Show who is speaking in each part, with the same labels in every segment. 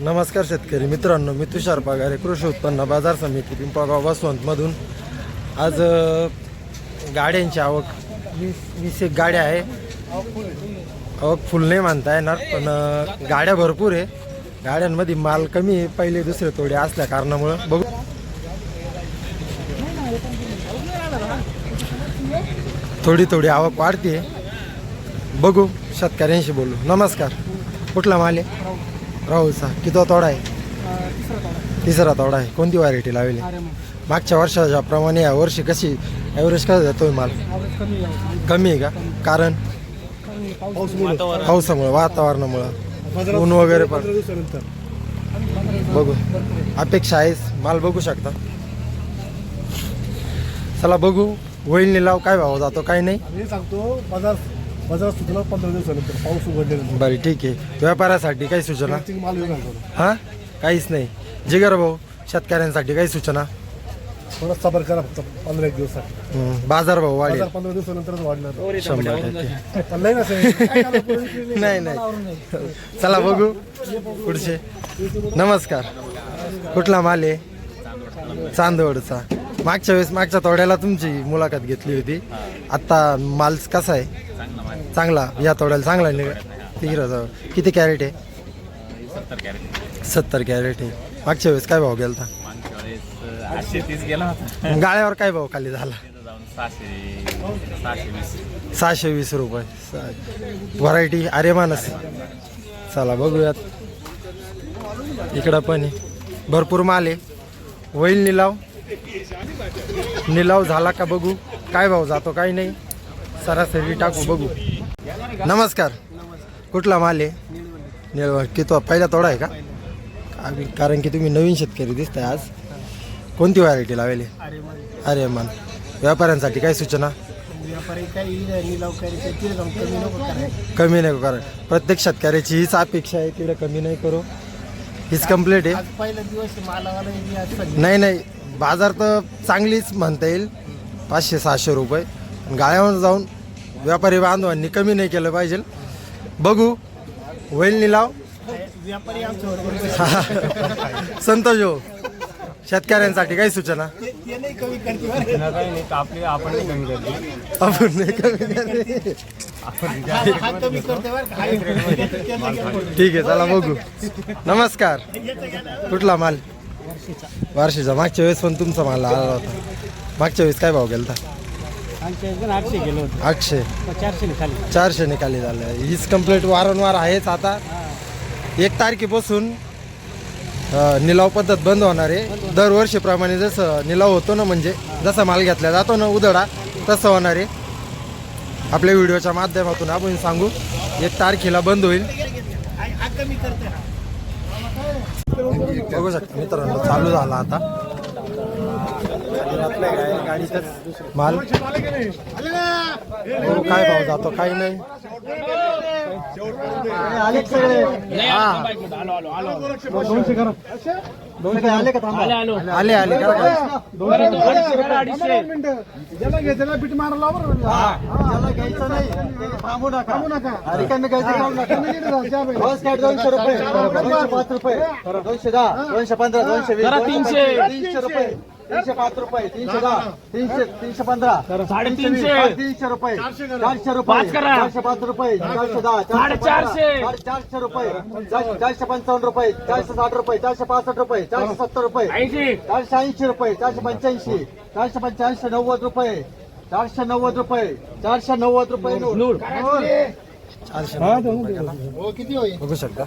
Speaker 1: नमस्कार शेतकरी मित्रांनो, मी तुषार पगारे, कृषी उत्पन्न बाजार समिती पिंपळगाव बसवंतमधून. आज गाड्यांची आवक 20 एक गाड्या आहे. आवक फुल नाही म्हणता येणार, पण गाड्या भरपूर आहे. गाड्यांमध्ये माल कमी आहे, पहिले दुसरे तोडे असल्या कारणामुळं. बघू थोडी आवक वाढते. बघू शेतकऱ्यांशी बोलू. नमस्कार, कुठला माल आहे? राहुलचा. किती तोडा आहे? तिसरा तोडा आहे. कोणती व्हरायटी लावली? मागच्या वर्षाच्या प्रमाणे या वर्षी कशी ॲव्हरेज कसा देतोय माल? कमी आहे का? कारण पावसामुळे, वातावरणामुळं, ऊन वगैरे पण. बघू अपेक्षा आहे, माल बघू शकता. चला बघू होईल निलाव, काय भाव जातो काय नाही.
Speaker 2: मी सांगतो बाजार सुचला 15 दिवसानंतर पाऊस उघडल्यानंतर.
Speaker 1: बरं ठीक आहे. व्यापारासाठी काही सूचना?
Speaker 2: माल येऊन
Speaker 1: हां काहीच नाही. जिगर भाऊ, शेतकऱ्यांसाठी काही सूचना?
Speaker 2: थोडा सबर करा फक्त 15 दिवसासाठी.
Speaker 1: बाजार भाव वाढेल
Speaker 2: 15 दिवसानंतरच वाढणार.
Speaker 1: 100%. नाही. चला बघू पुढचे. नमस्कार, कुठला माल आहे? चांदवडचा. मागच्या तोड्याला तुमची मुलाखत घेतली होती. आत्ता माल कसा आहे? चांगला. या तोड्याला चांगला निघा. किती कॅरेट आहे? 70 कॅरेट आहे. मागच्या वेळेस काय भाव गेला?
Speaker 3: 830 गेला होता.
Speaker 1: गाळ्यावर काय भाव खाली झाला? 620 रुपये. व्हरायटी आर्यमानस. चला बघूयात. इकडं पण आहे, भरपूर माल आहे. होईल निलाव झाला का बघू, काय भाव जातो काही नाही. सरासरी टाकू बघू. नमस्कार, कुठला माल आहे? निळवण. किती पहिला तोडा आहे का? कारण की तुम्ही नवीन शेतकरी दिसताय आज. कोणती व्हरायटी लावली? आर्यमान. व्यापाऱ्यांसाठी काय सूचना? कमी नाही करा. प्रत्येक शेतकऱ्याची हीच अपेक्षा आहे, तिकडे कमी नाही करू. हीच कंप्लीट आहे. नाही बाजार तर चांगलीच म्हणता येईल. 500-600 रुपये. गाळ्यावर जाऊन व्यापारी बांधवांनी कमी नाही केलं पाहिजे. बघू होईल निलाव. संतोष हो, शेतकऱ्यांसाठी काही सूचना? आपण नाही कमी करते. ठीक आहे, चला बघू. नमस्कार, कुठला माल? वार्षिकचा. मागच्या वेळेस पण तुमचा माल आला होता. मागच्या वेळेस काय भाव गेला? 800. 400 निकाली झालं. हीच कंप्लीट वारंवार आहेच. आता 1 तारखेपासून निलाव पद्धत बंद होणार आहे. दरवर्षीप्रमाणे जसं निलाव होतो ना, म्हणजे जसा माल घेतला जातो ना उधळा, तसं होणार आहे. आपल्या व्हिडिओच्या माध्यमातून आपण सांगू 1 तारखेला बंद होईल. बघू शकता मित्रांनो, चालू झाला आता गाडीतच माल. काय भाव जातो काही नाही. आले
Speaker 2: ₹215 305 रुपये 310 315 300 रुपये 400 रुपये 405 रुपये 410 450 रुपये 455 रुपये 460 रुपये 465 रुपये 470 रुपये 480 रुपये 485 485 90 रुपये 490 रुपये 490 रुपये.
Speaker 1: 400 बघू शकता.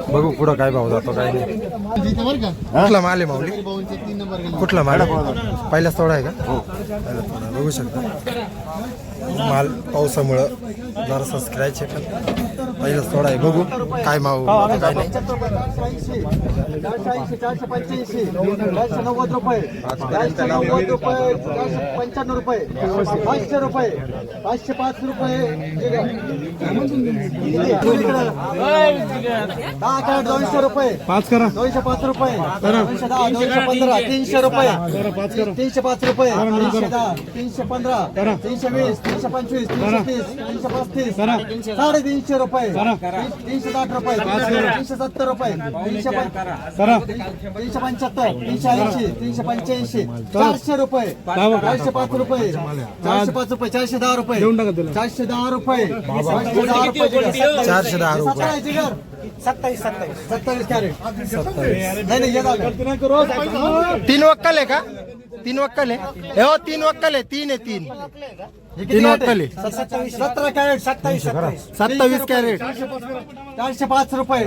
Speaker 1: बघू पुढं काय भाव जातो काय नाही. कुठला माल आहे माऊली? कुठला माल? पहिलाच तोडा आहे का? पहिला तोडा. बघू शकता माल पावसामुळं जरासा स्क्रॅच आहे, पण पहिलाच तोडा आहे. बघू काय भाव काय नाही.
Speaker 2: 485 490 रुपये 490 रुपये 495 रुपये 500 रुपये 505 रुपये 200 रुपये 5 करा 205 रुपये 210 215 300 रुपये 305 रुपये 310 315 320 325 330 335 350 350 रुपये 360 रुपये 370 रुपये 375 380 385 400 रुपये 405 रुपये 405 रुपये 410 रुपये 410 रुपये
Speaker 1: 410 रुपये
Speaker 2: 27 कॅरेट नाही हे झालं
Speaker 1: 3 वक्कल आहे का 3 वक्कल आहे हे हो 3 वक्कल आहे 3 आहे 3 3 वक्कल आहे
Speaker 2: 17 कॅरेट
Speaker 1: 27 कॅरेट
Speaker 2: 405 रुपये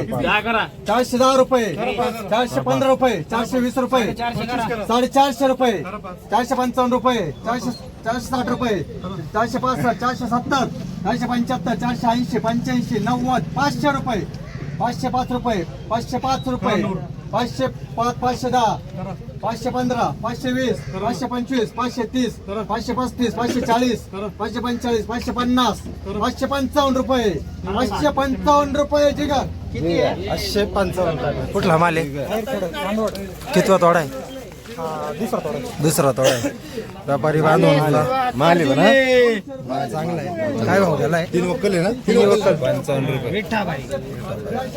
Speaker 2: 410 रुपये 415 रुपये 420 रुपये 450 रुपये 455 रुपये 460 रुपये 465 470 475 480 85 90 500 रुपये 505 रुपये 505 रुपये 505 510 515 520 525 530 535 540 545 550 555 रुपये 555 रुपये जिगर किती आहे
Speaker 1: 555 कुठला माल आहे कितवा तोडा आहे दुसरा तोडा आहे व्यापारी बांधून माल आहे म्हणा माल चांगला आहे काय भाव त्याला आहे 3 वक्कल आहे ना 3 वक्कल 55 रुपये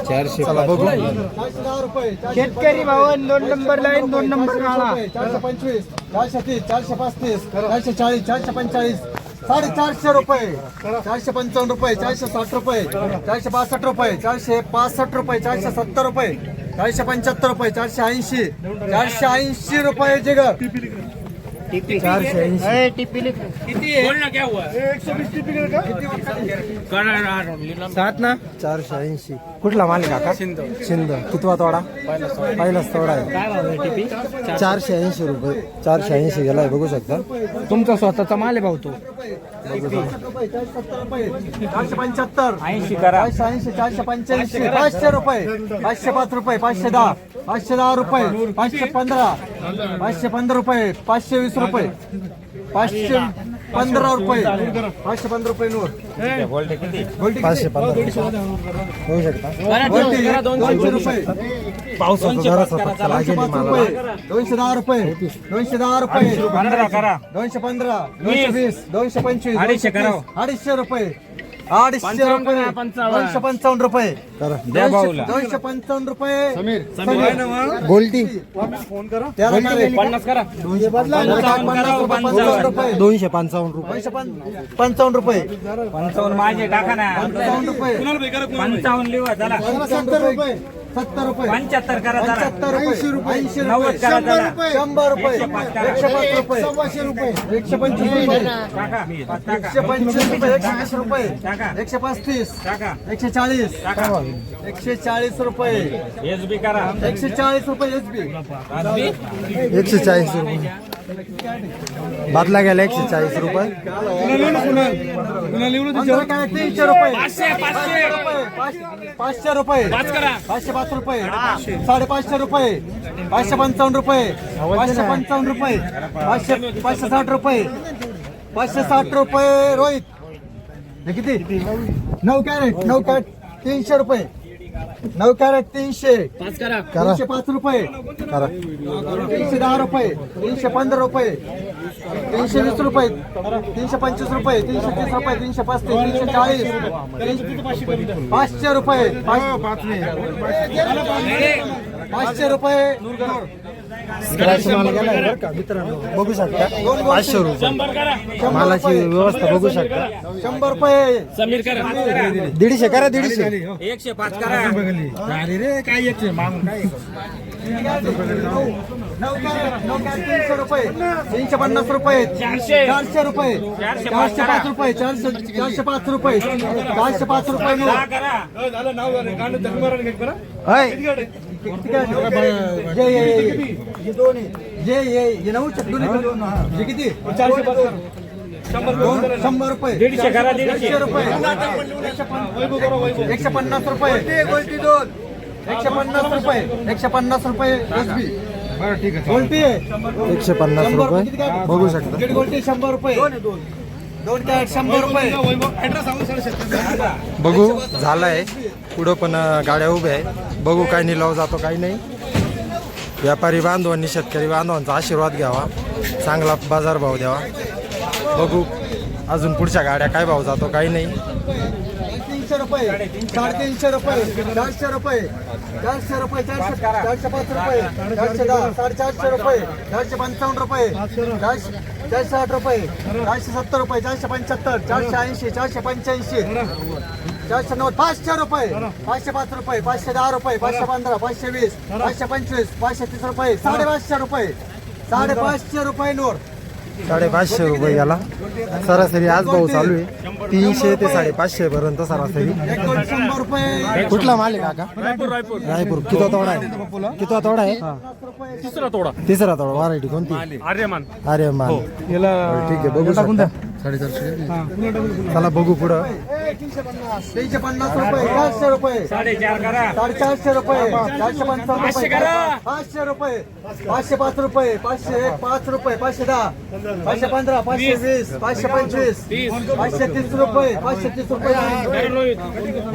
Speaker 1: 400 चला बघू
Speaker 2: 410 रुपये
Speaker 4: शेतकरी भावन 2 नंबर लाईन 2 नंबर काळा
Speaker 2: 425 430 435 440 445 450 रुपये 455 रुपये 460 रुपये 462 रुपये 465 रुपये 470 रुपये 475 रुपये 480 480 रुपये जिगर
Speaker 1: 7 ना 480 कुठला माल आहे काका शिंद कितवा तोडा पहिलाच तोडा आहे 480 रुपये 480 गेलाय बघू शकता
Speaker 4: तुमचा स्वतःचा माल आहे भाऊ तो
Speaker 2: 475
Speaker 4: 80 करा
Speaker 2: 480 485 500 रुपये 505 रुपये 510 510 रुपये 515 515 रुपये 520 रुपये 515 रुपये 515 रुपये नूर
Speaker 1: 515 बघू शकता
Speaker 2: गोल्टी 200 रुपये
Speaker 1: पाऊस होतो जरा स्वतःचा लागेल
Speaker 2: 5
Speaker 1: मला
Speaker 2: रुपये 210 रुपये 210 रुपये 215 220 225 250 रुपये 250 रुपये 255 रुपये
Speaker 1: करा
Speaker 2: 255 रुपये समीर
Speaker 1: गोल्टी
Speaker 2: 13 कॅरेट
Speaker 4: 50 करा
Speaker 2: 255 रुपये
Speaker 1: 255 रुपये
Speaker 2: 55 रुपये
Speaker 4: 55 माझे टाका ना
Speaker 2: 55 रुपये
Speaker 4: 55 लिहा चला
Speaker 2: 70 रुपये 70 रुपये
Speaker 4: 75 करा चला
Speaker 2: 75 रुपये 80
Speaker 4: 90
Speaker 2: रुपये
Speaker 4: करा चला
Speaker 2: 100 रुपये 105 रुपये 125 रुपये
Speaker 4: टाका
Speaker 2: 125 रुपये 120 रुपये 135
Speaker 4: टाका
Speaker 2: 140 140 रुपये
Speaker 4: एसबी करा
Speaker 2: 140 रुपये एसबी
Speaker 1: 140 रुपये बदला गेला 140 रुपये
Speaker 2: 300 रुपये 500 रुपये 505 रुपये 550 रुपये 555 रुपये 555 रुपये 560 रुपये 560 रुपये रोहित हे किती 9 कॅरेट 300 रुपये 9 कॅरेट 300
Speaker 1: करा
Speaker 2: 305 रुपये
Speaker 1: करा
Speaker 2: 310 रुपये 315 रुपये 320 रुपये 325 रुपये 330 रुपये 335 340 500 रुपये 500 रुपये
Speaker 1: स्क्रॅच माल गेलाय बरं का मित्रांनो बघू शकता 500 रुपये मालाची व्यवस्था बघू शकता
Speaker 2: 100 रुपये
Speaker 4: समीर करा
Speaker 1: 150 करा 150
Speaker 4: 105 करा
Speaker 1: अरे रे काय येते मागून काय
Speaker 2: 9 कॅरेट 300 रुपये 350 रुपये 400 रुपये 405 रुपये 405 रुपये 405 रुपये
Speaker 1: हाय
Speaker 2: जे 9 जे किती 100 रुपये
Speaker 4: 150 करा
Speaker 2: 150 रुपये 150 रुपये 150 रुपये 150 रुपये एसबी ठीक आहे गोल्टी
Speaker 1: 150 रुपये बघू शकता
Speaker 2: गोल्टी 100 रुपये 2 कॅरेट 100 रुपये
Speaker 1: बघू झालाय पुढं पण गाड्या उभ्या आहे बघू काय निलाव जातो काही नाही व्यापारी बांधवांनी शेतकरी बांधवांचा आशीर्वाद घ्यावा चांगला बाजार भाव द्यावा बघू अजून पुढच्या गाड्या काय भाव जातो काही नाही
Speaker 2: 300 रुपये रुपये 350 रुपये 400 रुपये 400 रुपये 405 रुपये 410 450 रुपये 455 रुपये 460 रुपये 470 रुपये 475 480 485 490 500 रुपये 505 रुपये 510 रुपये 515 520 525 530 रुपये 550 रुपये 550 रुपये नोट
Speaker 1: 550 रुपये याला सरासरी आज भाऊ चालू आहे 300 ते 550 पर्यंत सरासरी.
Speaker 2: 100 रुपये
Speaker 1: कुठला माल आहे काका? रायपूर. किती तोडा आहे? किती तोडा आहे? तिसरा तोडा. व्हरायटी कोणती?
Speaker 4: आर्यमान.
Speaker 1: अरे मान ठीक आहे बघू शकता. 350. चला बघू पुढं.
Speaker 2: 350 रुपये 400 रुपये
Speaker 4: 4.5 करा.
Speaker 2: 450 रुपये 455
Speaker 4: 500
Speaker 2: रुपये
Speaker 4: करा.
Speaker 2: 500 रुपये 505 रुपये 505 रुपये 510 515 520 525 530 रुपये 530 रुपये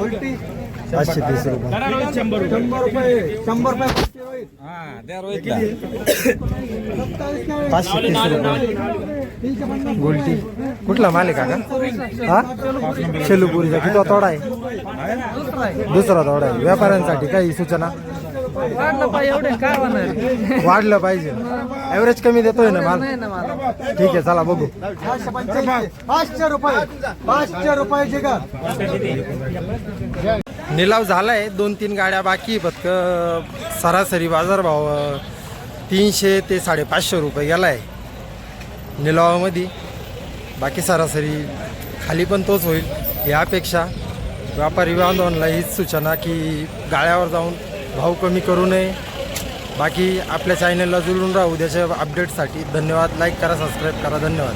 Speaker 2: उलटी
Speaker 1: 530 रुपये.
Speaker 4: 100 रुपये.
Speaker 2: 100 रुपये 100 रुपये
Speaker 4: हा, द्या रोहितला.
Speaker 1: 530 रुपये. गोल्टी कुठला माल आहे काका? हा शेलूपुरीचा. किती तोडा आहे? दुसरा तोडा आहे. व्यापाऱ्यांसाठी काही सूचना? वाढलं पाहिजे. ॲव्हरेज कमी देतोय ना माल. ठीक आहे चला बघू.
Speaker 2: 485 500 रुपये 500 रुपये जिगर.
Speaker 1: निलाव झालाय. 2-3 गाड्या बाकी फक्त. सरासरी बाजारभाव 300 ते 550 रुपये गेलाय निलावामध्ये. बाकी सरासरी खाली पण तोच होईल ही अपेक्षा. व्यापारी बांधवांना हीच सूचना की गाळ्यावर जाऊन भाव कमी करू नये. बाकी आपल्या चॅनलला जुळून राहू. उद्याच्या अपडेटसाठी धन्यवाद. लाईक करा, सबस्क्राईब करा. धन्यवाद.